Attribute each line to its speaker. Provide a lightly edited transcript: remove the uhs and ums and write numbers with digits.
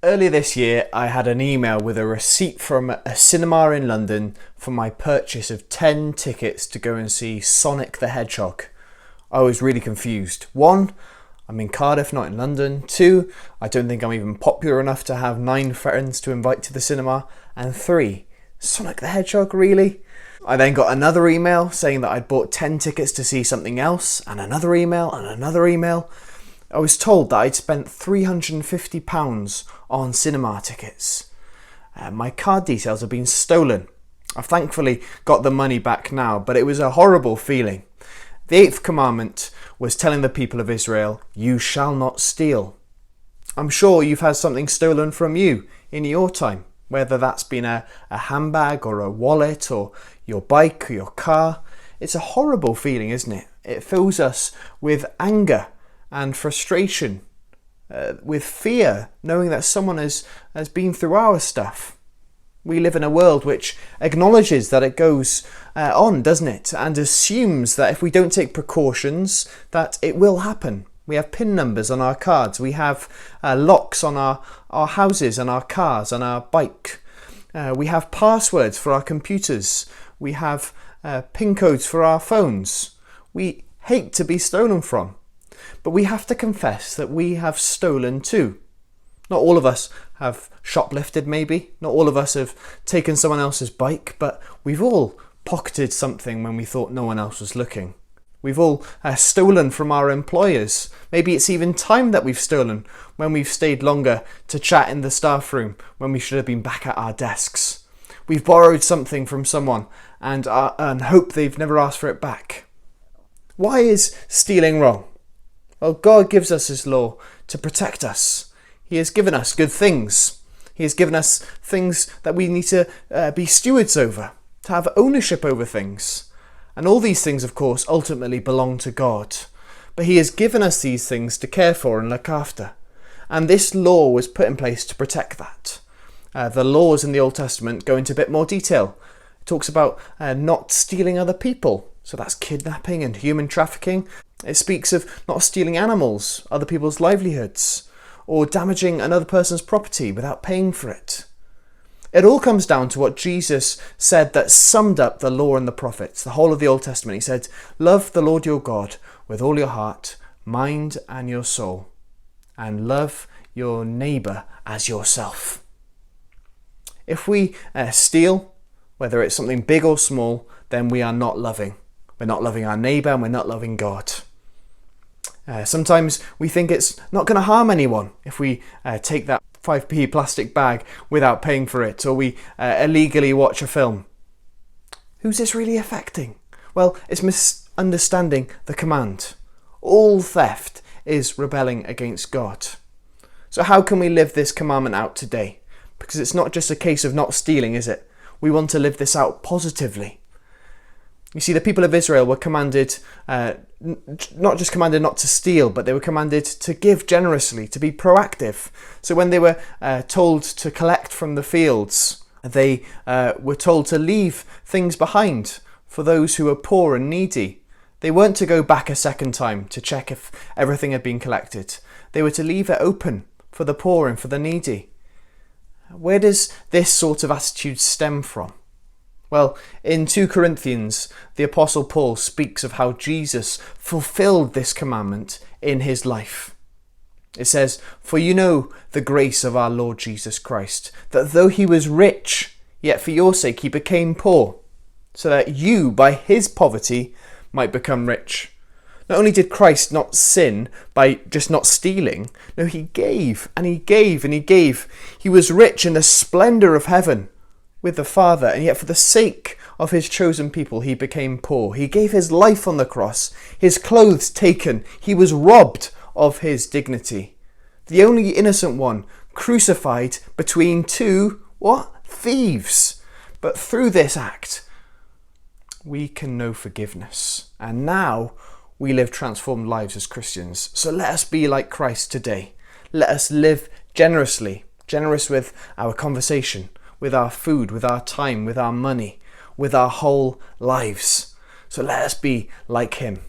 Speaker 1: Earlier this year, I had an email with a receipt from a cinema in London for my purchase of 10 tickets to go and see Sonic the Hedgehog. I was really confused. 1, I'm in Cardiff, not in London. 2, I don't think I'm even popular enough to have 9 friends to invite to the cinema. And 3, Sonic the Hedgehog, really? I then got another email saying that I'd bought 10 tickets to see something else, and another email, and another email. I was told that I'd spent £350 on cinema tickets. My card details have been stolen. I've thankfully got the money back now, but it was a horrible feeling. The 8th commandment was telling the people of Israel, "You shall not steal." I'm sure you've had something stolen from you in your time, whether that's been a handbag or a wallet or your bike or your car. It's a horrible feeling, isn't it? It fills us with anger and frustration, with fear, knowing that someone has been through our stuff. We live in a world which acknowledges that it goes on, doesn't it? And assumes that if we don't take precautions, that it will happen. We have PIN numbers on our cards. We have locks on our houses and our cars and our bike. We have passwords for our computers. We have PIN codes for our phones. We hate to be stolen from. But we have to confess that we have stolen too. Not all of us have shoplifted, maybe. Not all of us have taken someone else's bike, but we've all pocketed something when we thought no one else was looking. We've all stolen from our employers. Maybe it's even time that we've stolen when we've stayed longer to chat in the staff room when we should have been back at our desks. We've borrowed something from someone and hope they've never asked for it back. Why is stealing wrong? Well, God gives us His law to protect us. He has given us good things. He has given us things that we need to be stewards over, to have ownership over things. And all these things, of course, ultimately belong to God. But He has given us these things to care for and look after. And this law was put in place to protect that. The laws in the Old Testament go into a bit more detail. It talks about not stealing other people. So that's kidnapping and human trafficking. It speaks of not stealing animals, other people's livelihoods, or damaging another person's property without paying for it. It all comes down to what Jesus said that summed up the law and the prophets, the whole of the Old Testament. He said, "Love the Lord your God with all your heart, mind and your soul, and love your neighbour as yourself." If we steal, whether it's something big or small, then we are not loving. We're not loving our neighbour and we're not loving God. Sometimes we think it's not going to harm anyone if we take that 5p plastic bag without paying for it, or we illegally watch a film. Who's this really affecting? Well, it's misunderstanding the command. All theft is rebelling against God. So how can we live this commandment out today? Because it's not just a case of not stealing, is it? We want to live this out positively. You see, the people of Israel were commanded, not just commanded not to steal, but they were commanded to give generously, to be proactive. So when they were told to collect from the fields, they were told to leave things behind for those who were poor and needy. They weren't to go back a second time to check if everything had been collected. They were to leave it open for the poor and for the needy. Where does this sort of attitude stem from? Well, in 2 Corinthians, the Apostle Paul speaks of how Jesus fulfilled this commandment in his life. It says, "For you know the grace of our Lord Jesus Christ, that though he was rich, yet for your sake he became poor, so that you, by his poverty, might become rich." Not only did Christ not sin by just not stealing, no, he gave and he gave and he gave. He was rich in the splendour of heaven with the Father, and yet for the sake of his chosen people he became poor. He gave his life on the cross, his clothes taken, he was robbed of his dignity. The only innocent one crucified between 2, thieves. But through this act, we can know forgiveness. And now we live transformed lives as Christians. So let us be like Christ today. Let us live generously, generous with our conversation, with our food, with our time, with our money, with our whole lives. So let us be like him.